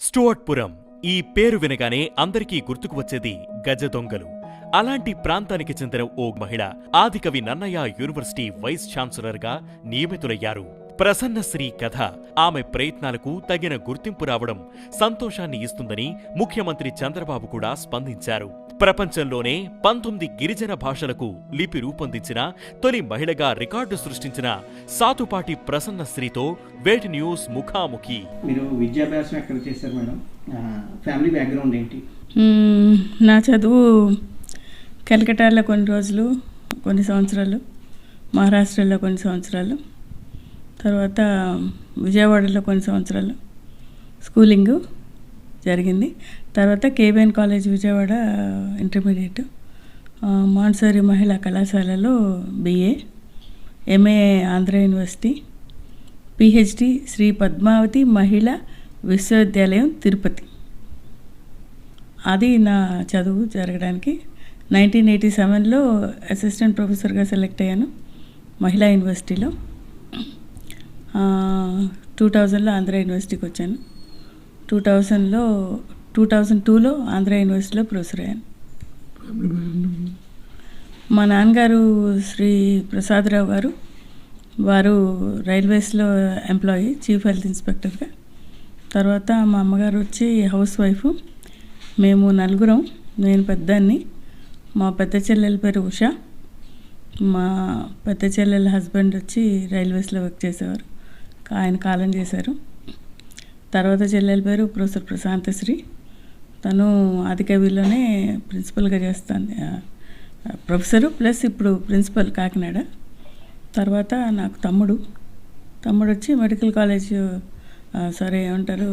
స్టూవర్ట్పురం ఈ పేరు వినగానే అందరికీ గుర్తుకు వచ్చేది గజ దొంగలు. అలాంటి ప్రాంతానికి చెందిన ఓ మహిళ ఆదికవి నన్నయ్య యూనివర్సిటీ వైస్ ఛాన్సలర్గా నియమితులయ్యారు. ప్రసన్నశ్రీ కథ ఆమె ప్రయత్నాలకు తగిన గుర్తింపు రావడం సంతోషాన్ని ఇస్తుందని ముఖ్యమంత్రి చంద్రబాబు కూడా స్పందించారు. ప్రపంచంలోనే 19 గిరిజన భాషలకు లిపి రూపొందించిన తొలి మహిళగా రికార్డు సృష్టించిన సాతుపాటి ప్రసన్నశ్రీతో వేటి న్యూస్ ముఖాముఖి. మీరు విద్యాభ్యాసం ఎక్కడ చేశారు మేడం? ఫ్యామిలీ బ్యాక్గ్రౌండ్ ఏంటి? నా చదువు కలకటాలో కొన్ని సంవత్సరాలు, మహారాష్ట్రలో కొన్ని సంవత్సరాలు, తర్వాత విజయవాడలో కొన్ని సంవత్సరాలు స్కూలింగు జరిగింది. తర్వాత కేబిఎన్ కాలేజ్ విజయవాడ ఇంటర్మీడియట్, మాన్సరీ మహిళా కళాశాలలో BA, MA Andhra university, PhD Sri Padmavathi Mahila Visvavidyalayam Tirupati. అది నా చదువు జరగడానికి 1987లో అసిస్టెంట్ ప్రొఫెసర్గా సెలెక్ట్ అయ్యాను మహిళా యూనివర్సిటీలో. 2000లో ఆంధ్ర యూనివర్సిటీకి వచ్చాను. 2002లో ఆంధ్ర యూనివర్సిటీలో ప్రొఫెసర్ అయ్యాను. మా నాన్నగారు శ్రీ ప్రసాదరావు గారు, వారు రైల్వేస్లో ఎంప్లాయీ, చీఫ్ హెల్త్ ఇన్స్పెక్టర్గా. తర్వాత మా అమ్మగారు వచ్చి హౌస్ వైఫ్. మేము నలుగురం, నేను పెద్దాన్ని. మా పెద్ద చెల్లెల పేరు ఉషా. మా పెద్ద చెల్లెల హస్బెండ్ వచ్చి రైల్వేస్లో వర్క్ చేసేవారు, ఆయన కాలం చేశారు. తర్వాత చెల్లెల పేరు ప్రొఫెసర్ ప్రశాంతశ్రీ, తను ఆదికవిలోనే ప్రిన్సిపల్గా చేస్తాను, ప్రొఫెసరు ప్లస్ ఇప్పుడు ప్రిన్సిపల్ కాకినాడ. తర్వాత నాకు తమ్ముడు వచ్చి మెడికల్ కాలేజ్ ఏమంటారు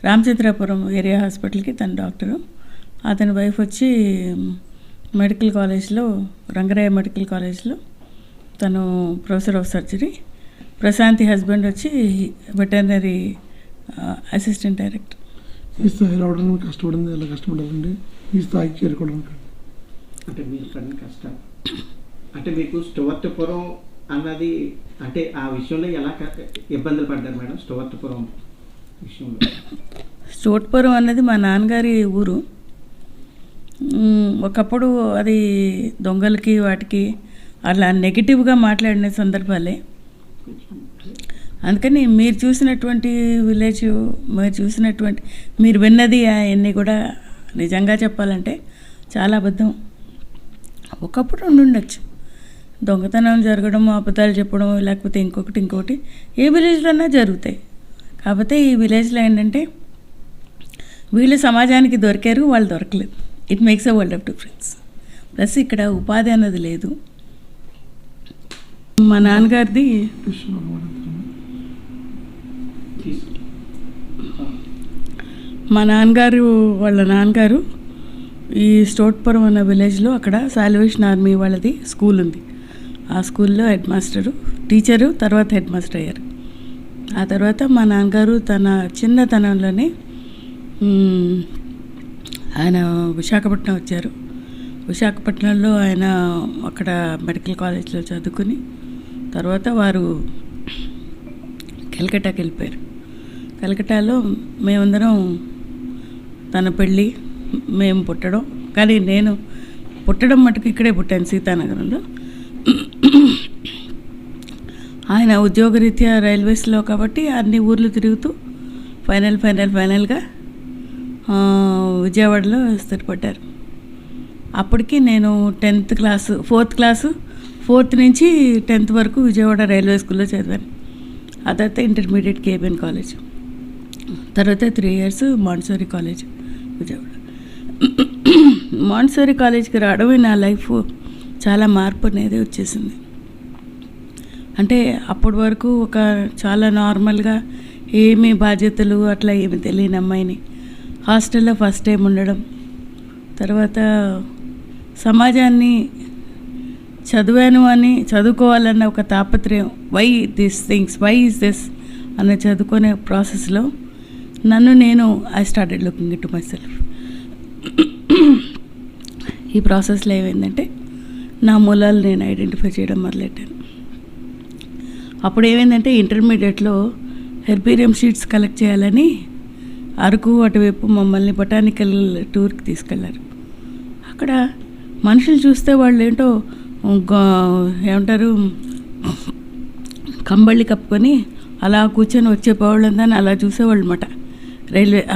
రామచంద్రాపురం ఏరియా హాస్పిటల్కి తన డాక్టరు. అతని వైఫ్ వచ్చి మెడికల్ కాలేజ్లో, రంగరాయ మెడికల్ కాలేజ్లో తను professor of surgery. Prashanthi husband వచ్చి వెటర్నరీ అసిస్టెంట్ డైరెక్టర్. ఈ స్థాయి రావడానికి కష్టపడింది, ఎలా కష్టపడాలండి ఈ స్థాయికి చేరుకోవడానికి? అంటే మీరు పడిన కష్టం అంటే మీకు స్టూవర్ట్పురం అన్నది అంటే ఆ విషయంలో ఎలా ఇబ్బందులు పడ్డారు మేడం? స్టూవర్ట్పురం విషయంలో స్టూవర్ట్పురం అన్నది మా నాన్నగారి ఊరు. ఒకప్పుడు అది దొంగలకి వాటికి అలా నెగిటివ్గా మాట్లాడిన సందర్భాలే. అందుకని మీరు చూసినటువంటి విలేజ్, మీరు విన్నది అవన్నీ కూడా నిజంగా చెప్పాలంటే చాలా అబద్ధం. ఒకప్పుడు ఉండుండొచ్చు దొంగతనం జరగడం, అబద్ధాలు చెప్పడం, లేకపోతే ఇంకోటి ఏ విలేజ్లోనే జరుగుతాయి. కాకపోతే ఈ విలేజ్లో ఏంటంటే వీళ్ళు సమాజానికి దొరికారు, వాళ్ళు దొరకలేదు. It makes a world of difference. Plus ఇక్కడ ఉపాధి అన్నది లేదు. మా నాన్నగారిది వాళ్ళ నాన్నగారు ఈ స్టూవర్ట్పురం అన్న విలేజ్లో అక్కడ సాల్వేషన్ ఆర్మీ వాళ్ళది స్కూల్ ఉంది. ఆ స్కూల్లో హెడ్ మాస్టరు, టీచరు, తర్వాత హెడ్ మాస్టర్ అయ్యారు. ఆ తర్వాత మా నాన్నగారు తన చిన్నతనంలోనే ఆయన విశాఖపట్నం వచ్చారు. విశాఖపట్నంలో ఆయన అక్కడ మెడికల్ కాలేజ్లో చదువుకుని తర్వాత వారు కలకట్టాకి వెళ్ళిపోయారు. కలకట్టాలో మేమందరం, తన పెళ్ళి, మేము పుట్టడం, కానీ నేను పుట్టడం మటుకు ఇక్కడే పుట్టాను సీతానగరంలో. ఆయన ఉద్యోగరీత్యా రైల్వేస్లో కాబట్టి అన్ని ఊర్లు తిరుగుతూ ఫైనల్గా విజయవాడలో స్థిరపడ్డారు. అప్పటికి నేను 10th క్లాసు, 4th నుంచి 10th వరకు విజయవాడ రైల్వే స్కూల్లో చదివాను. ఆ తర్వాత ఇంటర్మీడియట్ కేబిఎన్ కాలేజ్, తర్వాత 3 years Montessori college Vijayawada. Montessori కాలేజ్కి రావడమే నా లైఫ్ చాలా మార్పు అనేది వచ్చేసింది. అంటే అప్పటి వరకు ఒక చాలా నార్మల్గా ఏమీ బాధ్యతలు అట్లా ఏమి తెలియని అమ్మాయిని హాస్టల్లో ఫస్ట్ టైం ఉండడం, తర్వాత సమాజాన్ని చదువుకోవాలన్న ఒక తాపత్రయం, వై ఈజ్ దిస్ అన్న చదువుకునే ప్రాసెస్లో I started looking in to my self. ఈ ప్రాసెస్లో ఏమైందంటే నా మూలాలు నేను ఐడెంటిఫై చేయడం మొదలెట్టాను. అప్పుడు ఏమైందంటే ఇంటర్మీడియట్లో హెర్బేరియం షీట్స్ కలెక్ట్ చేయాలని అరకు అటువైపు మమ్మల్ని బొటానికల్ టూర్కి తీసుకెళ్లారు. అక్కడ మనుషులు చూస్తే వాళ్ళు ఏంటో ఏమంటారు కంబళ్ళి కప్పుకొని అలా కూర్చొని వచ్చేపోవాళ్ళందని అలా చూసేవాళ్ళు అన్నమాట.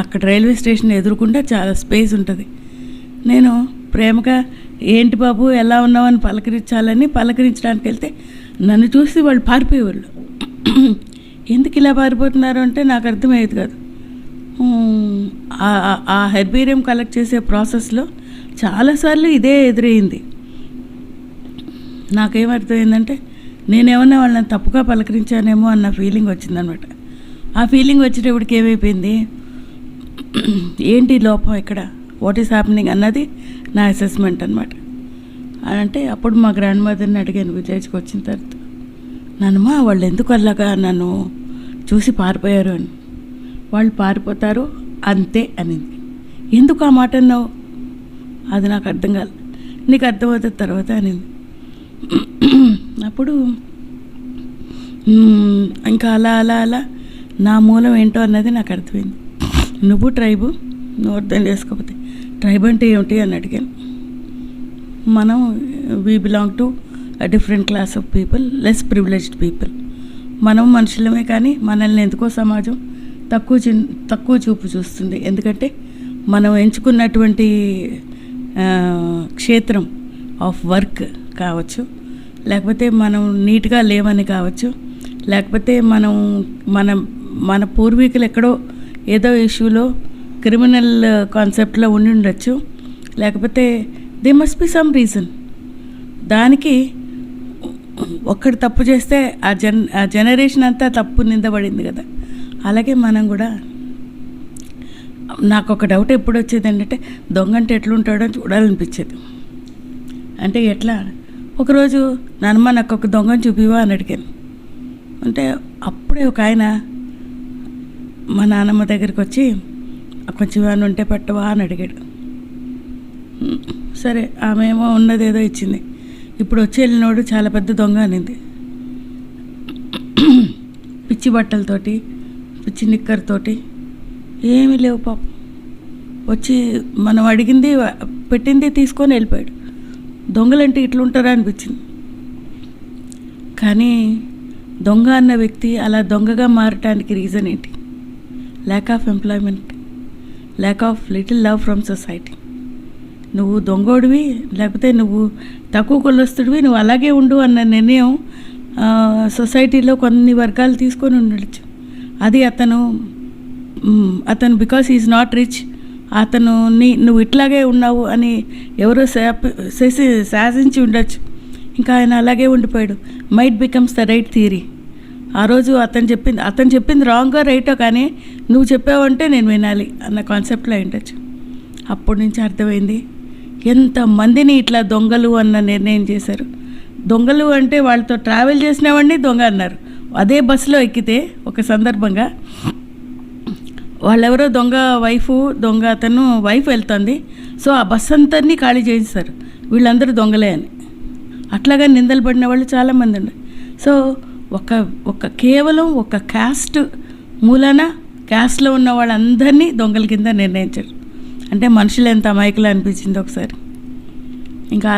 అక్కడ రైల్వే స్టేషన్ ఎదురుకుండా చాలా స్పేస్ ఉంటుంది. నేను ప్రేమగా ఏంటి బాబు ఎలా ఉన్నావని పలకరించడానికి వెళ్తే నన్ను చూసి వాళ్ళు పారిపోయేవాళ్ళు. ఎందుకు ఇలా పారిపోతున్నారు అంటే నాకు అర్థమయ్యేది కాదు. ఆ హెర్బేరియం కలెక్ట్ చేసే ప్రాసెస్లో చాలాసార్లు ఇదే ఎదురయ్యింది. నాకేమర్థమైందంటే నేనేమన్నా వాళ్ళని తప్పుగా పలకరించానేమో అన్న ఫీలింగ్ వచ్చిందనమాట. ఆ ఫీలింగ్ వచ్చేటప్పటికి ఏమైపోయింది, ఏంటి లోపం ఇక్కడ, వాట్ ఈస్ హ్యాపెనింగ్ అన్నది నా అసెస్మెంట్ అనమాట. అంటే అప్పుడు మా గ్రాండ్ మదర్ని అడిగాను విలేజ్కి వచ్చిన తర్వాత, నాన్నమ్మ వాళ్ళు ఎందుకు అలాగా నన్ను చూసి పారిపోయారు అని. వాళ్ళు పారిపోతారు అంతే అనింది. ఎందుకు ఆ మాట అన్నావు, అది నాకు అర్థం కాదు, నీకు అర్థమవుతుంది తర్వాత అనింది. అప్పుడు ఇంకా అలా అలా అలా నా మూలం ఏంటో అన్నది నాకు అర్థమైంది. నువ్వు ట్రైబు, నువ్వు అర్థం చేసుకోకపోతే ట్రైబ్ అంటే ఏమిటి అని అడిగాను. మనం we belong to a different class of people, less privileged people. మనం మనుషులమే కానీ మనల్ని ఎందుకో సమాజం తక్కువ చూపు చూస్తుంది. ఎందుకంటే మనం ఎంచుకున్నటువంటి క్షేత్రం ఆఫ్ వర్క్ కావచ్చు, లేకపోతే మనం నీట్గా లేవని కావచ్చు, లేకపోతే మన పూర్వీకులు ఎక్కడో ఏదో ఇష్యూలో క్రిమినల్ కాన్సెప్ట్లో ఉండి ఉండొచ్చు, లేకపోతే they must be some reason. దానికి ఒక్కడు తప్పు చేస్తే ఆ జనరేషన్ అంతా తప్పు నిందబడింది కదా. అలాగే మనం కూడా, నాకు ఒక డౌట్ ఎప్పుడు వచ్చేది ఏంటంటే దొంగ అంటే ఎట్లుంటాడో చూడాలనిపించేది. అంటే ఎట్లా, ఒకరోజు నాన్నమ్మ నాకు ఒక దొంగను చూపివా అని అడిగాను. అంటే అప్పుడే ఒక ఆయన మా నాన్నమ్మ దగ్గరికి వచ్చి కొంచెం ఏమైనా ఉంటే పట్టవా అని అడిగాడు. సరే ఆమె ఏమో ఉన్నదేదో ఇచ్చింది. ఇప్పుడు వచ్చి వెళ్ళినోడు చాలా పెద్ద దొంగ అనింది. పిచ్చి బట్టలతోటి, పిచ్చి నిక్కర్తోటి, ఏమీ లేవు పాపం. వచ్చి మనం అడిగింది పెట్టింది తీసుకొని వెళ్ళిపోయాడు. దొంగలంటే ఇట్లుంటారా అనిపించింది. కానీ దొంగ అన్న వ్యక్తి అలా దొంగగా మారటానికి రీజన్ ఏంటి? Lack of employment, lack of little love from society. నువ్వు దొంగోడివి, లేకపోతే నువ్వు తక్కువ కొలస్తుడివి, నువ్వు అలాగే ఉండు అన్న నిర్ణయం సొసైటీలో కొన్ని వర్గాలు తీసుకొని ఉండొచ్చు. అది అతను బికాస్ ఈజ్ నాట్ రిచ్, నువ్వు ఇట్లాగే ఉన్నావు అని ఎవరో శాసించి ఉండొచ్చు. ఇంకా ఆయన అలాగే ఉండిపోయాడు. Might becomes the right theory. ఆ రోజు అతను చెప్పింది రాంగో రైటో కానీ నువ్వు చెప్పావంటే నేను వినాలి అన్న కాన్సెప్ట్లో ఉండొచ్చు. అప్పటి నుంచి అర్థమైంది ఎంతమందిని ఇట్లా దొంగలు అన్న నిర్ణయం చేశారు. దొంగలు అంటే వాళ్ళతో ట్రావెల్ చేసినవాడిని దొంగ అన్నారు. అదే బస్సులో ఎక్కితే ఒక సందర్భంగా వాళ్ళెవరో దొంగ అతను వైఫ్ వెళ్తుంది, సో ఆ బస్సు అంతని ఖాళీ చేస్తారు, వీళ్ళందరూ దొంగలే అని. అట్లాగా నిందలు పడిన వాళ్ళు చాలామంది ఉన్నారు. సో కేవలం ఒక క్యాస్ట్ మూలన క్యాస్ట్లో ఉన్న వాళ్ళందరినీ దొంగల కింద నిర్ణయించారు. అంటే మనుషులు ఎంత అమాయకులు అనిపించింది ఒకసారి. ఇంకా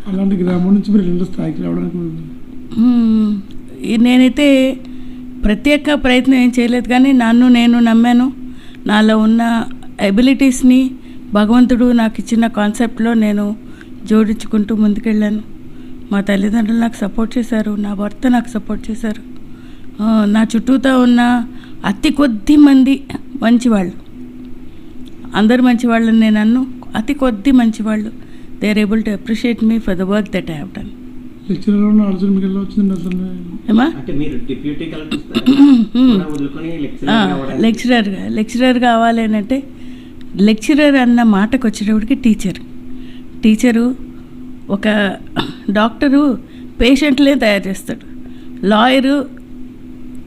అలాంటి గ్రామం నుంచి మీరు రెండు స్థాయికి రావడానికి నేనైతే ప్రత్యేక ప్రయత్నం ఏం చేయలేదు, కానీ నేను నమ్మాను. నాలో ఉన్న ఎబిలిటీస్ని భగవంతుడు నాకు ఇచ్చిన కాన్సెప్ట్లో నేను జోడించుకుంటూ ముందుకెళ్ళాను. మా తల్లిదండ్రులు నాకు సపోర్ట్ చేశారు, నా భర్త నాకు సపోర్ట్ చేశారు. నా చుట్టూతో ఉన్న అతి కొద్ది మంది మంచివాళ్ళు, అందరు మంచివాళ్ళని నేను అన్ను, అతి కొద్ది మంచివాళ్ళు, they are able to appreciate me for the work that I have done. Lecturer కావాలి అని అంటే, లెక్చరర్ అన్న మాటకు వచ్చేటప్పటికి టీచరు ఒక డాక్టరు పేషెంట్లే తయారు చేస్తాడు, లాయరు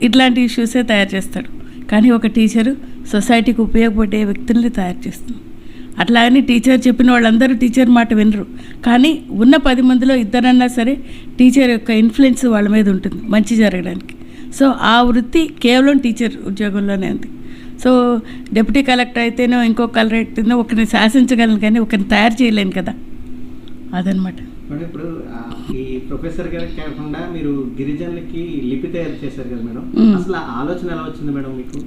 ఇట్లాంటి ఇష్యూసే తయారు చేస్తాడు, కానీ ఒక టీచరు సొసైటీకి ఉపయోగపడే వ్యక్తుల్ని తయారు చేస్తుంది. అట్లా అని టీచర్ చెప్పిన వాళ్ళందరూ టీచర్ మాట వినరు, కానీ ఉన్న 10 మందిలో ఇద్దరన్నా సరే టీచర్ యొక్క ఇన్ఫ్లుయెన్స్ వాళ్ళ మీద ఉంటుంది మంచి జరగడానికి. సో ఆ వృత్తి కేవలం టీచర్ ఉద్యోగంలోనే ఉంది. సో డిప్యూటీ కలెక్టర్ అయితేనో ఇంకో కలెక్టర్ అయితేనో ఒకరిని శాసించగలను కానీ ఒకరిని తయారు చేయలేను కదా, అదనమాట. మేడం ఇప్పుడు ఈ ప్రొఫెసర్ గారికి కాకుండా మీరు గిరిజనులకి లిపి తయారు చేశారు కదా మేడం, అసలు ఆ ఆలోచన ఎలా వచ్చింది మేడం మీకు?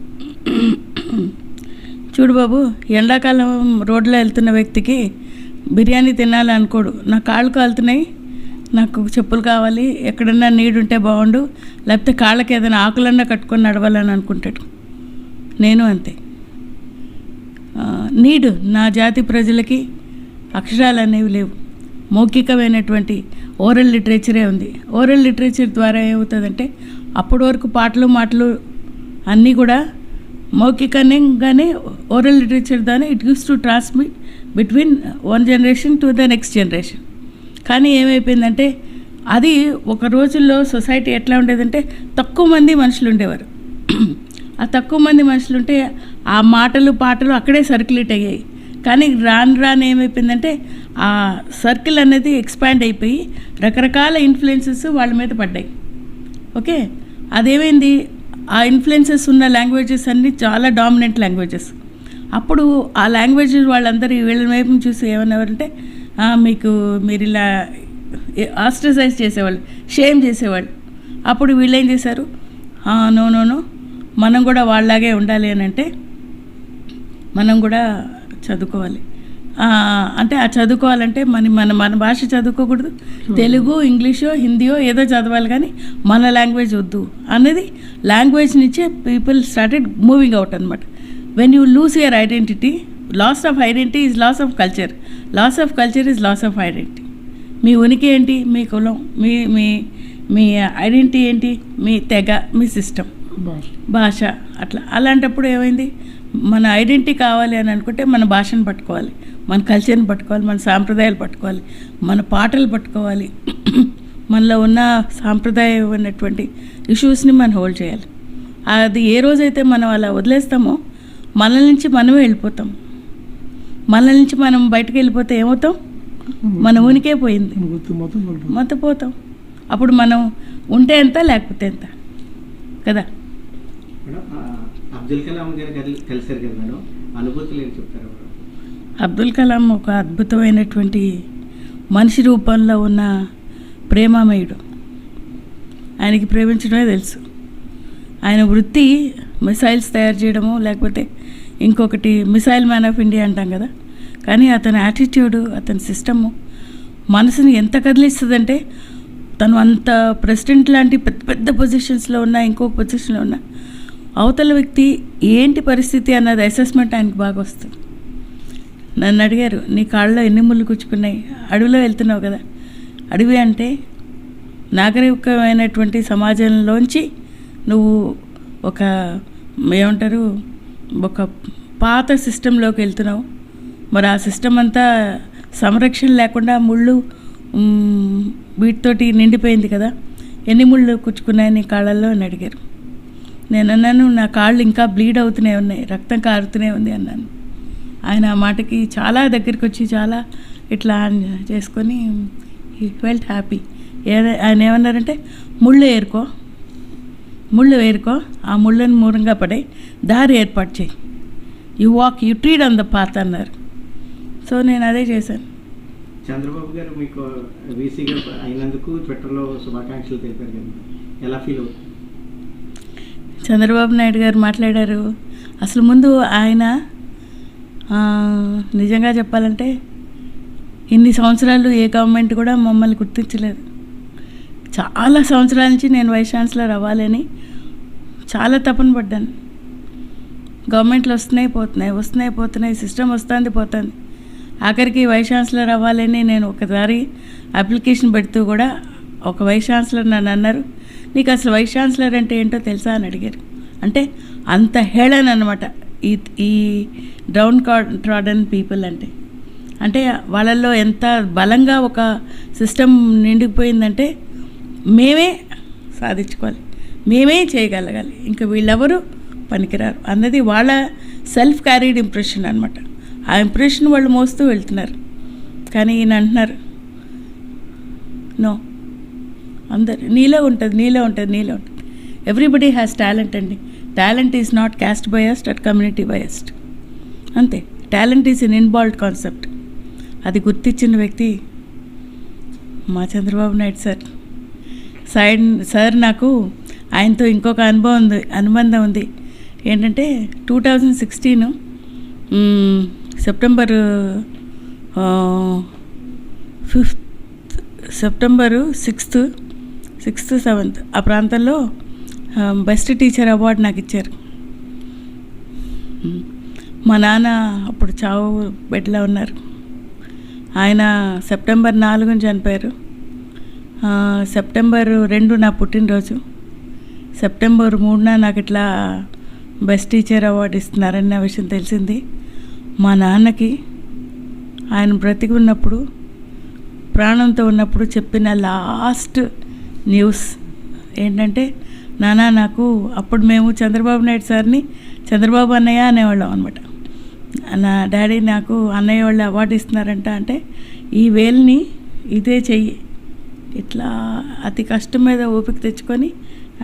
చూడు బాబు, ఎండాకాలం రోడ్లో వెళ్తున్న వ్యక్తికి బిర్యానీ తినాలనుకోడు. నా కాళ్ళు కాలుతున్నాయి, నాకు చెప్పులు కావాలి, ఎక్కడన్నా నీడుంటే బాగుండు, లేకపోతే కాళ్ళకి ఏదైనా ఆకులన్నా కట్టుకొని నడవాలని అనుకుంటాడు. నేను అంతే. నీడు నా జాతి ప్రజలకి అక్షరాలు అనేవి లేవు, మౌఖికమైనటువంటి ఓరల్ లిటరేచరే ఉంది. ఓరల్ లిటరేచర్ ద్వారా ఏమవుతుందంటే అప్పటి వరకు పాటలు మాటలు అన్నీ కూడా మౌఖికంగానే ఓరల్ లిటరేచర్ ద్వారా it use to transmit between one generation to the next generation. కానీ ఏమైపోయిందంటే అది ఒక రోజుల్లో సొసైటీ ఎట్లా ఉండేదంటే తక్కువ మంది మనుషులు ఉండేవారు. ఆ తక్కువ మంది మనుషులు ఉంటే ఆ మాటలు పాటలు అక్కడే సర్క్యులేట్ అయ్యాయి. కానీ రాను ఏమైపోయిందంటే ఆ సర్కిల్ అనేది ఎక్స్పాండ్ అయిపోయి రకరకాల ఇన్ఫ్లుయెన్సెస్ వాళ్ళ మీద పడ్డాయి. ఓకే, అదేమైంది, ఆ ఇన్ఫ్లుయెన్సెస్ ఉన్న లాంగ్వేజెస్ అన్నీ చాలా డామినెంట్ లాంగ్వేజెస్. అప్పుడు ఆ లాంగ్వేజెస్ వాళ్ళందరూ వీళ్ళ వైపు చూసి ఏమన్నారంటే మీరు ఇలా ఆస్ట్రసైజ్ చేసేవాళ్ళు, షేమ్ చేసేవాళ్ళు. అప్పుడు వీళ్ళు ఏం చేశారు, నో మనం కూడా వాళ్ళలాగే ఉండాలి అని అంటే మనం కూడా చదువుకోవాలి. అంటే ఆ చదువుకోవాలంటే మన భాష చదువుకోకూడదు, తెలుగు ఇంగ్లీషో హిందీయో ఏదో చదవాలి, కానీ మన లాంగ్వేజ్ వద్దు అనేది లాంగ్వేజ్ నుంచే పీపుల్ స్టార్టెడ్ మూవింగ్ అవుట్ అనమాట. When you lose your identity, loss of identity is loss of culture, loss of culture is loss of identity. మీ ఉనికి ఏంటి, మీ కులం, మీ మీ మీ ఐడెంటిటీ ఏంటి, మీ తెగ, మీ సిస్టమ్, భాష. అలాంటప్పుడు ఏమైంది, మన ఐడెంటిటీ కావాలి అని అనుకుంటే మన భాషను పట్టుకోవాలి, మన కల్చర్ని పట్టుకోవాలి, మన సాంప్రదాయాలు పట్టుకోవాలి, మన పాటలు పట్టుకోవాలి, మనలో ఉన్న సాంప్రదాయమైనటువంటి ఇష్యూస్ని మనం హోల్డ్ చేయాలి. అది ఏ రోజైతే మనం అలా వదిలేస్తామో మన నుంచి మనమే వెళ్ళిపోతాం. మన నుంచి మనం బయటకు వెళ్ళిపోతే ఏమవుతాం, మన ఉనికే పోయింది, మొత్తం పోతాం. అప్పుడు మనం ఉంటే ఎంత లేకపోతే ఎంత కదా. మేడం అబ్దుల్ కలాం గారు కలిసారు కదా మేడం, అనుభూతులు ఏం చెప్తారు మేడం? అబ్దుల్ కలాం ఒక అద్భుతమైనటువంటి మనిషి రూపంలో ఉన్న ప్రేమామయుడు. ఆయనకి ప్రేమించడమే తెలుసు. ఆయన వృత్తి మిసైల్స్ తయారు చేయడము, లేకపోతే ఇంకొకటి మిసైల్ మ్యాన్ ఆఫ్ ఇండియా అంటాం కదా. కానీ అతని యాటిట్యూడు, అతని సిస్టము మనసుని ఎంత కదిలిస్తుందంటే, తను అంత ప్రెసిడెంట్ లాంటి పెద్ద పెద్ద పొజిషన్స్లో ఉన్న, ఇంకొక పొజిషన్లో ఉన్న అవతల వ్యక్తి ఏంటి పరిస్థితి అన్నది అసెస్మెంట్ ఆయనకి బాగా వస్తుంది. నన్ను అడిగారు, నీ కాళ్ళలో ఎన్ని ముళ్ళు గుచ్చుకున్నాయి, అడవిలో వెళ్తున్నావు కదా. అడవి అంటే నాగరికమైనటువంటి సమాజంలోంచి నువ్వు ఒక ఏమంటారు, ఒక పాత సిస్టంలోకి వెళ్తున్నావు. మరి ఆ సిస్టమ్ అంతా సంరక్షణ లేకుండా ముళ్ళు వీటితోటి నిండిపోయింది కదా, ఎన్ని ముళ్ళు కుచ్చుకున్నాయి నీ కాళ్ళల్లో అని అడిగారు. నేను అన్నాను, నా కాళ్ళు ఇంకా బ్లీడ్ అవుతూనే ఉన్నాయి, రక్తం కారుతూనే ఉంది అన్నాను. ఆయన ఆ మాటకి చాలా దగ్గరికి వచ్చి చాలా ఇట్లా చేసుకొని హీ ఫెల్ట్ హ్యాపీ. ఆయన ఏమన్నారంటే, ముళ్ళు ఏరుకో, ఆ ముళ్ళని మూలంగా పడే దారి ఏర్పాటు చేయి, you tread on the path అన్నారు. సో నేను అదే చేశాను. చంద్రబాబు గారు మీకు వీసీగా అయినందుకు ట్విట్టర్లో శుభాకాంక్షలు తెలిపారు కదా, ఎలా ఫీల్ అవుతుంది? చంద్రబాబు నాయుడు గారు మాట్లాడారు. అసలు ముందు ఆయన నిజంగా చెప్పాలంటే ఇన్ని సంవత్సరాలు ఏ గవర్నమెంట్ కూడా మమ్మల్ని గుర్తించలేదు. చాలా సంవత్సరాల నుంచి నేను వైస్ ఛాన్సలర్ అవ్వాలని చాలా తపన పడ్డాను. గవర్నమెంట్లు వస్తున్నాయి పోతున్నాయి, సిస్టమ్ వస్తుంది పోతుంది. ఆఖరికి వైస్ ఛాన్సలర్ అవ్వాలని నేను ఒకసారి అప్లికేషన్ పెడుతూ కూడా ఒక వైస్ ఛాన్సలర్ నన్ను అన్నారు, నీకు అసలు వైస్ ఛాన్సలర్ అంటే ఏంటో తెలుసా అని అడిగారు. అంటే అంత హేళన అనమాట ఈ డౌన్ ట్రాడన్ పీపుల్ అంటే వాళ్ళల్లో ఎంత బలంగా ఒక సిస్టమ్ నిండిపోయిందంటే మేమే సాధించుకోవాలి, మేమే చేయగలగాలి, ఇంకా వీళ్ళెవరు పనికిరారు అన్నది వాళ్ళ సెల్ఫ్ క్యారీడ్ ఇంప్రెషన్ అనమాట. ఆ ఇంప్రెషన్ వాళ్ళు మోస్తూ వెళ్తున్నారు. కానీ ఈయన అంటున్నారు, నో, అందరు నీలో ఉంటుంది, ఎవ్రీబడి హ్యాస్ టాలెంట్ అండి. Talent is not caste biased at community biased. అంతే, talent is in involved concept. అది గుర్తించిన వ్యక్తి మా చంద్రబాబు నాయుడు సార్. నాకు ఆయనతో ఇంకొక అనుబంధం ఉంది. ఏంటంటే 2016 సెప్టెంబర్ 6th 7th ఆ ప్రాంతంలో బెస్ట్ టీచర్ అవార్డు నాకు ఇచ్చారు. మా నాన్న అప్పుడు చావు బెడ్లో ఉన్నారు. ఆయన సెప్టెంబర్ 4 చనిపోయారు. సెప్టెంబర్ 2 నా పుట్టినరోజు. సెప్టెంబర్ 3 నాకు ఇట్లా బెస్ట్ టీచర్ అవార్డు ఇస్తున్నారన్న విషయం తెలిసింది. మా నాన్నకి ఆయన బ్రతికి ఉన్నప్పుడు, ప్రాణంతో ఉన్నప్పుడు చెప్పిన లాస్ట్ న్యూస్ ఏంటంటే, నాన్న నాకు అప్పుడు మేము చంద్రబాబు నాయుడు సార్ని చంద్రబాబు అన్నయ్య అనేవాళ్ళం అనమాట. నా డాడీ నాకు అన్నయ్య వాళ్ళు అవార్డు ఇస్తున్నారంట. అంటే ఈ వేల్ని ఇదే చెయ్యి ఇట్లా అతి కష్టం మీద ఓపిక తెచ్చుకొని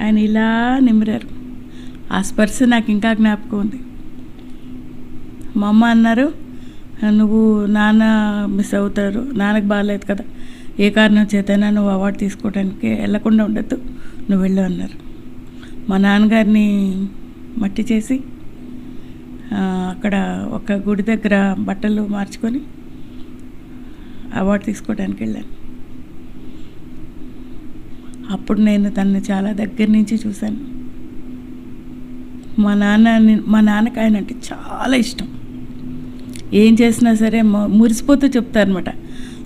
ఆయన ఇలా నిమిరారు. ఆ స్పర్శ నాకు ఇంకా జ్ఞాపకం ఉంది. మా అమ్మ అన్నారు, నువ్వు నాన్న మిస్ అవుతారు, నాన్నకు బాగాలేదు కదా, ఏ కారణం చేతైనా నువ్వు అవార్డు తీసుకోవడానికి వెళ్ళకుండా ఉండద్దు, నువ్వు వెళ్ళు అన్నారు. మా నాన్నగారిని మట్టి చేసి అక్కడ ఒక గుడి దగ్గర బట్టలు మార్చుకొని అవార్డు తీసుకోవడానికి వెళ్ళాను. అప్పుడు నేను తనని చాలా దగ్గర నుంచి చూశాను. మా నాన్నకి ఆయన అంటే చాలా ఇష్టం. ఏం చేసినా సరే మురిసిపోతూ చెప్తారనమాట.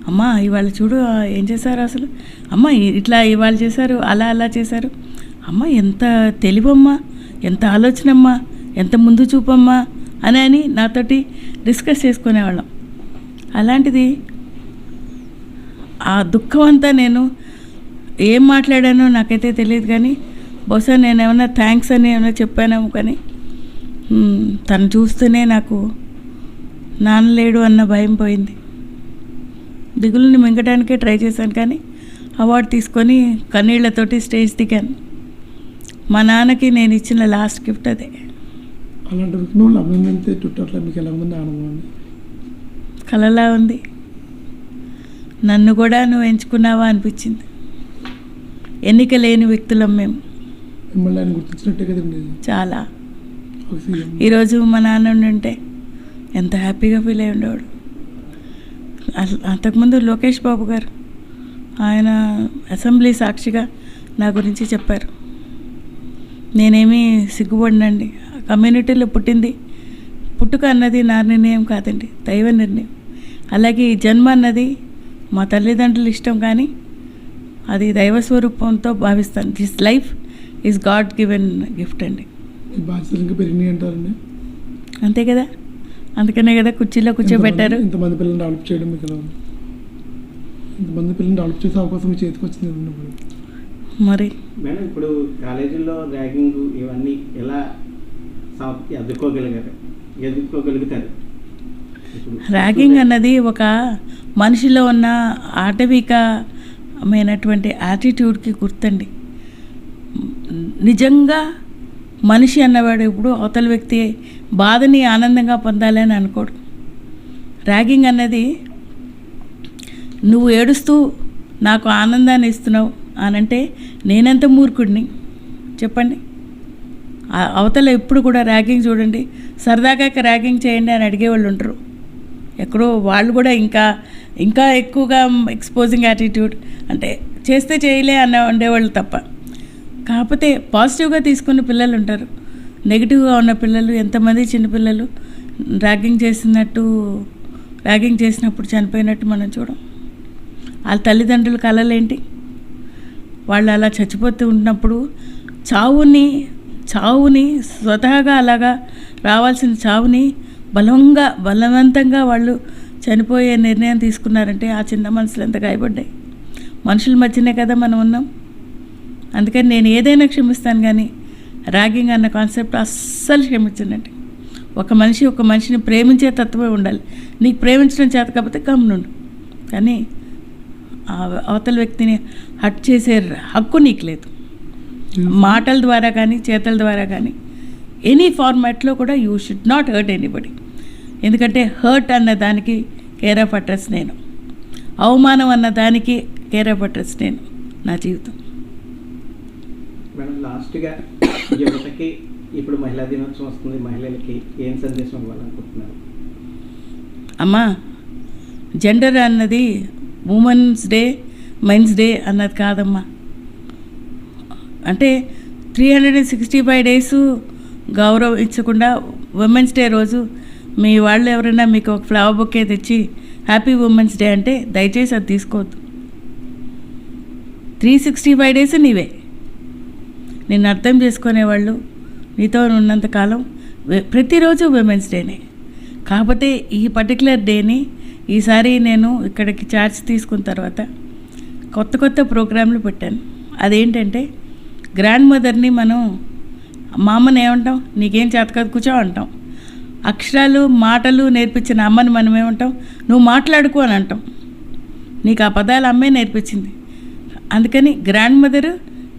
అమ్మ ఇవాళ చూడు ఏం చేశారు అసలు, అమ్మ ఇట్లా ఇవాళ చేశారు, అలా చేశారు, అమ్మ ఎంత తెలివమ్మా, ఎంత ఆలోచనమ్మా, ఎంత ముందు చూపమ్మా అని నాతోటి డిస్కస్ చేసుకునేవాళ్ళం. అలాంటిది ఆ దుఃఖం అంతా నేను ఏం మాట్లాడానో నాకైతే తెలియదు, కానీ బహుశా నేను ఏమైనా థ్యాంక్స్ అని ఏమైనా చెప్పానేమో, కానీ తను చూస్తూనే నాకు నాన్న లేడు అన్న భయం పోయింది. దిగులుని మింగడానికే ట్రై చేశాను, కానీ అవార్డు తీసుకొని కన్నీళ్లతోటి స్టేజ్ దిగాను. మా నాన్నకి నేను ఇచ్చిన లాస్ట్ గిఫ్ట్ అదే. అలాంటి వ్యక్తులు అభినందించే ట్విట్టర్లో మీకు ఎలా ఉందని ఆనందం అండి? కలలా ఉంది. నన్ను కూడా నువ్వు ఎంచుకున్నావా అనిపించింది. ఎన్నిక లేని వ్యక్తులం మేము. మిమ్మల్ని ఆయన గుర్తించినట్టే కదండి. చాలా. ఈరోజు మా నాన్న ఉంటే ఎంత హ్యాపీగా ఫీల్ అయి ఉండేవాడు. అంతకుముందు లోకేష్ బాబు గారు ఆయన అసెంబ్లీ సాక్షిగా నా గురించి చెప్పారు. నేనేమీ సిగ్గుపడినండి. కమ్యూనిటీలో పుట్టుక అన్నది నా నిర్ణయం కాదండి, దైవ నిర్ణయం. అలాగే ఈ జన్మ అన్నది మా తల్లిదండ్రులు ఇష్టం, కానీ అది దైవ స్వరూపంతో భావిస్తాను. This life is God given gift అండి. బాధ్యతలు ఇంకా పెరిగినాయి అంటారండి. అంతే కదా, అందుకనే కదా కుర్చీలో కూర్చోబెట్టారు. ఇంతమంది పిల్లల్ని డెవలప్ చేయడం మీకు ఎలా ఉంది? ఇంతమంది పిల్లల్ని డెవలప్ చేసే అవకాశం మీ చేతికి వచ్చింది ఇప్పుడు. మరి మేడం ఇప్పుడు కాలేజీల్లో ర్యాగింగ్ ఇవన్నీ ఎలా ఎదుర్కోగలుగుతారు? ర్యాగింగ్ అన్నది ఒక మనిషిలో ఉన్న ఆటవికమైనటువంటి యాటిట్యూడ్కి గుర్తండి. నిజంగా మనిషి అన్నవాడు ఇప్పుడు అవతల వ్యక్తి బాధని ఆనందంగా పొందాలి అని అనుకోడు. ర్యాగింగ్ అన్నది నువ్వు ఏడుస్తూ నాకు ఆనందాన్ని ఇస్తున్నావు అనంటే నేనెంత మూర్ఖుడిని చెప్పండి. అవతల ఎప్పుడు కూడా ర్యాగింగ్ చూడండి, సరదాగా ర్యాగింగ్ చేయండి అని అడిగేవాళ్ళు ఉంటారు. ఎక్కడో వాళ్ళు కూడా ఇంకా ఎక్కువగా ఎక్స్పోజింగ్ యాటిట్యూడ్ అంటే చేస్తే చేయలే అన్న ఉండేవాళ్ళు తప్ప. కాకపోతే పాజిటివ్గా తీసుకున్న పిల్లలు ఉంటారు, నెగిటివ్గా ఉన్న పిల్లలు ఎంతమంది చిన్నపిల్లలు ర్యాగింగ్ చేసినప్పుడు చనిపోయినట్టు మనం చూడం. వాళ్ళ తల్లిదండ్రుల కలలేంటి? వాళ్ళు అలా చచ్చిపోతూ ఉన్నప్పుడు చావుని స్వతహాగా అలాగా రావాల్సిన చావుని బలవంతంగా వాళ్ళు చనిపోయే నిర్ణయం తీసుకున్నారంటే ఆ చిన్న మనసులు ఎంత గాయపడ్డాయి. మనుషుల మధ్యనే కదా మనం ఉన్నాం. అందుకని నేను ఏదైనా క్షమిస్తాను, కానీ ర్యాగింగ్ అన్న కాన్సెప్ట్ అస్సలు క్షమించనండి. ఒక మనిషిని ప్రేమించే తత్వమే ఉండాలి. నీకు ప్రేమించడం చేత కాకపోతే గమ్మునుండు, కానీ అవతల వ్యక్తిని హట్ చేసే హక్కు నీకు లేదు. మాటల ద్వారా కానీ చేతల ద్వారా కానీ ఎనీ ఫార్మాట్లో కూడా you should not hurt anybody. ఎందుకంటే హర్ట్ అన్న దానికి కేర్ ఆఫ్ అడ్రస్ నేను, అవమానం అన్న దానికి కేర్ ఆఫ్ అడ్రస్ నేను, నా జీవితం. మేడం లాస్ట్గా యువతకి ఇప్పుడు మహిళా దినోత్సవం వస్తుంది, మహిళలకి ఏం సందేశం ఇవ్వాలనుకుంటున్నారు? అమ్మా, జెండర్ అన్నది ఉమెన్స్ డే మెన్స్ డే అన్నది కాదమ్మా. అంటే 365 డేస్ గౌరవించకుండా ఉమెన్స్ డే రోజు మీ వాళ్ళు ఎవరైనా మీకు ఒక ఫ్లవర్ బొకే తెచ్చి హ్యాపీ ఉమెన్స్ డే అంటే దయచేసి అది తీసుకోవద్దు. 365 డేస్ నీవే. నిన్ను అర్థం చేసుకునేవాళ్ళు నీతో ఉన్నంతకాలం ప్రతిరోజు ఉమెన్స్ డేనే. కాకపోతే ఈ పర్టికులర్ డేని ఈసారి నేను ఇక్కడికి ఛార్జ్ తీసుకున్న తర్వాత కొత్త ప్రోగ్రాంలు పెట్టాను. అదేంటంటే గ్రాండ్ మదర్ని మనం మా అమ్మని ఏమంటాం, నీకేం చేత కాదు కూర్చో అంటాం. అక్షరాలు మాటలు నేర్పించిన అమ్మని మనం ఏమంటాం, నువ్వు మాట్లాడుకో అని అంటాం. నీకు ఆ పదాలు అమ్మే నేర్పించింది. అందుకని గ్రాండ్ మదరు,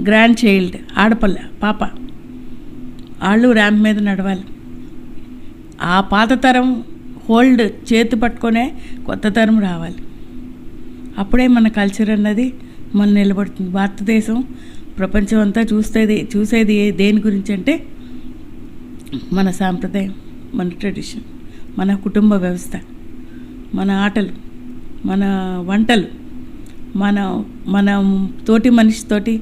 గ్రాండ్ చైల్డ్, ఆడపల్ల పాప, వాళ్ళు ర్యాంప్ మీద నడవాలి. ఆ పాత తరం హోల్డ్ చేతి పట్టుకొనే కొత్త తరం రావాలి. అప్పుడే మన కల్చర్ అన్నది మన నిలబడుతుంది. భారతదేశం ప్రపంచం అంతా చూసేది దేని గురించి అంటే మన సాంప్రదాయం, మన ట్రెడిషన్, మన కుటుంబ వ్యవస్థ, మన ఆటలు, మన వంటలు, మన తోటి మనిషితోటి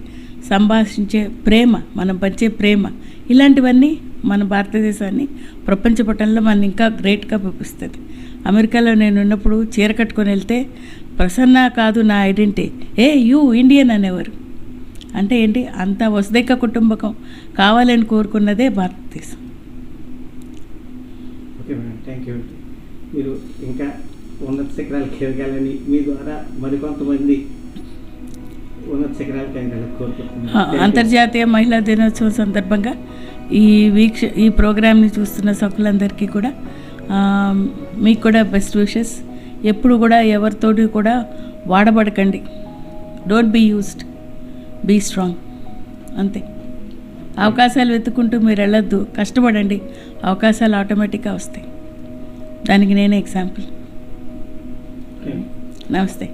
సంభాషించే ప్రేమ, మనం పంచే ప్రేమ, ఇలాంటివన్నీ మన భారతదేశాన్ని ప్రపంచ పటంలో మనం ఇంకా గ్రేట్గా చూపిస్తుంది. అమెరికాలో నేను ఉన్నప్పుడు చీర కట్టుకొని వెళ్తే ప్రసన్న కాదు నా ఐడెంటిటీ, యూ ఇండియన్ అనేవారు. అంటే ఏంటి, అంత వసుదైక కుటుంబకం కావాలని కోరుకున్నదే భారతదేశం. Okay madam, thank you. మీరు ఇంకా ఉన్నత శిఖరాలకు ఎదగాలని, మీ ద్వారా మరికొంతమంది ఉన్నత శిఖరాలకు ఎదగాలని కోరుకుంటున్నాను. అంతర్జాతీయ మహిళా దినోత్సవం సందర్భంగా ఈ ప్రోగ్రామ్ని చూస్తున్న సభ్యులందరికీ కూడా మీకు కూడా బెస్ట్ విషెస్. ఎప్పుడు కూడా ఎవరితోటి కూడా వాడబడకండి. Don't be used, be strong. అంతే. అవకాశాలు వెతుక్కుంటూ మీరు వెళ్ళొద్దు, కష్టపడండి, అవకాశాలు ఆటోమేటిక్గా వస్తాయి. దానికి నేనే ఎగ్జాంపుల్. నమస్తే.